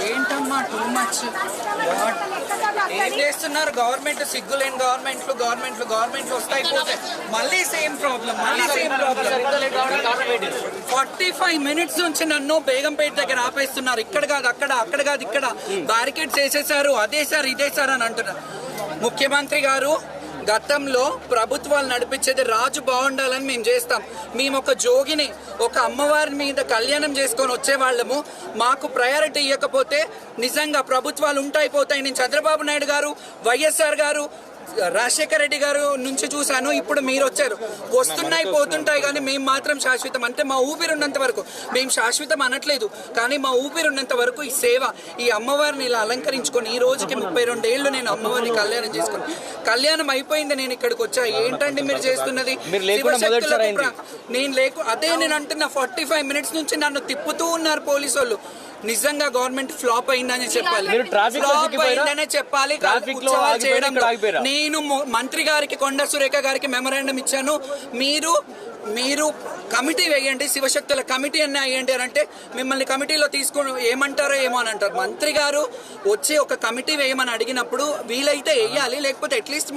ఏంటమ్మా too much. ఏం చేస్తున్నారు గవర్నమెంట్? సిగ్గులేని గవర్నమెంట్లు వస్తాయి పోతాయి, మళ్ళీ సేమ్ ప్రాబ్లం. 45 minutes నుంచి నన్ను బేగంపేట దగ్గర ఆపేస్తున్నారు. ఇక్కడ కాదు అక్కడ కాదు ఇక్కడ, బ్యారికేడ్స్ వేసేసారు, అదేసారు ఇదేసారు అని అంటున్నారు. ముఖ్యమంత్రి గారు, గతంలో ప్రభుత్వాలు నడిపించేది రాజు బాగుండాలని మేము చేస్తాం. మేము ఒక జోగిని, ఒక అమ్మవారి మీద కళ్యాణం చేసుకొని వచ్చేవాళ్ళము. మాకు ప్రయారిటీ ఇవ్వకపోతే నిజంగా ప్రభుత్వాలు ఉంటాయిపోతాయి. నేను చంద్రబాబు నాయుడు గారు, వైఎస్ఆర్ గారు, రాజశేఖర రెడ్డి గారు నుంచి చూశాను. ఇప్పుడు మీరు వచ్చారు. వస్తున్నాయి పోతుంటాయి కానీ మేము మాత్రం శాశ్వతం. అంటే మా ఊపిరి ఉన్నంత వరకు, మేము శాశ్వతం అనట్లేదు కానీ మా ఊపిరి ఉన్నంత వరకు ఈ సేవ, ఈ అమ్మవారిని ఇలా అలంకరించుకొని ఈ రోజుకి 32 ఏళ్ళు నేను అమ్మవారిని కళ్యాణం చేసుకుని, కళ్యాణం అయిపోయింది, నేను ఇక్కడికి వచ్చా. ఏంటండి మీరు చేస్తున్నది? అదే నేను అంటున్నా. 45 minutes నుంచి నన్ను తిప్పుతూ ఉన్నారు పోలీసు వాళ్ళు. నిజంగా గవర్నమెంట్ ఫ్లాప్ అయిందని చెప్పాలి, చెప్పాలి. నేను మంత్రి గారికి, కొండ సురేఖ గారికి మెమరాండం ఇచ్చాను. మీరు కమిటీ వేయండి, శివశక్తుల కమిటీ అన్న వేయండి అని అంటే మిమ్మల్ని కమిటీలో తీసుకుని ఏమంటారో ఏమో అని అంటారు. మంత్రి గారు వచ్చి ఒక కమిటీ వేయమని అడిగినప్పుడు వీలైతే వేయాలి, లేకపోతే అట్లీస్ట్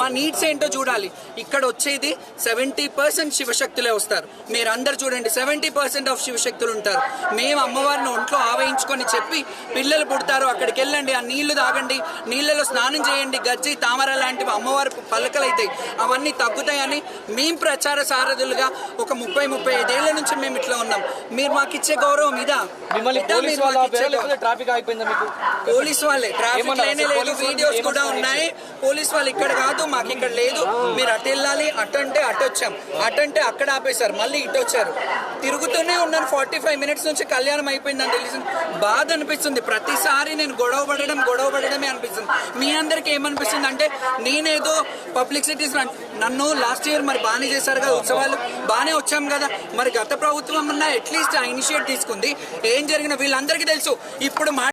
మా నీడ్స్ ఏంటో చూడాలి. ఇక్కడ వచ్చేది 70% శివశక్తులే వస్తారు. మీరు అందరు చూడండి, 70% ఆఫ్ శివశక్తులు ఉంటారు. మేము అమ్మవారిని ఒంట్లో ఆవహించుకొని చెప్పి పిల్లలు పుడతారు, అక్కడికి వెళ్ళండి, ఆ నీళ్లు తాగండి, నీళ్లలో స్నానం చేయండి, గజ్జి తామర లాంటివి అమ్మవారి పలకలు అవుతాయి, అవన్నీ తగ్గుతాయని మేము ప్రచార సారథులుగా ఒక 30-35 ఏళ్ల నుంచి మేము ఇట్లా ఉన్నాం. మీరు మాకు ఇచ్చే గౌరవం ఇదా? పోలీస్ వాళ్ళే, ట్రాఫిక్ లేనే లేదు, వీడియోస్ కూడా ఉన్నాయి. పోలీస్ వాళ్ళు ఇక్కడ కాదు, మాకు ఇక్కడ లేదు, మీరు అటు వెళ్ళాలి, అటంటే అటు వచ్చాం, అటంటే అక్కడ ఆపేశారు, మళ్ళీ ఇటు వచ్చారు. తిరుగుతూనే ఉన్నాను. 45 minutes నుంచి కళ్యాణం అయిపోయిందని తెలిసింది. బాధ అనిపిస్తుంది. ప్రతిసారి నేను గొడవ పడడమే అనిపిస్తుంది. మీ అందరికి ఏమనిపిస్తుంది అంటే నేనేదో పబ్లిసిటీస్, నన్ను లాస్ట్ ఇయర్ మరి బాగానే చేశారు కదా ఉత్సవాలు, బాగానే వచ్చాం కదా, మరి గత ప్రభుత్వం అన్నా అట్లీస్ట్ ఆ ఇనిషియేట్ తీసుకుంది. ఏం జరిగిన వీళ్ళందరికీ తెలుసు. ఇప్పుడు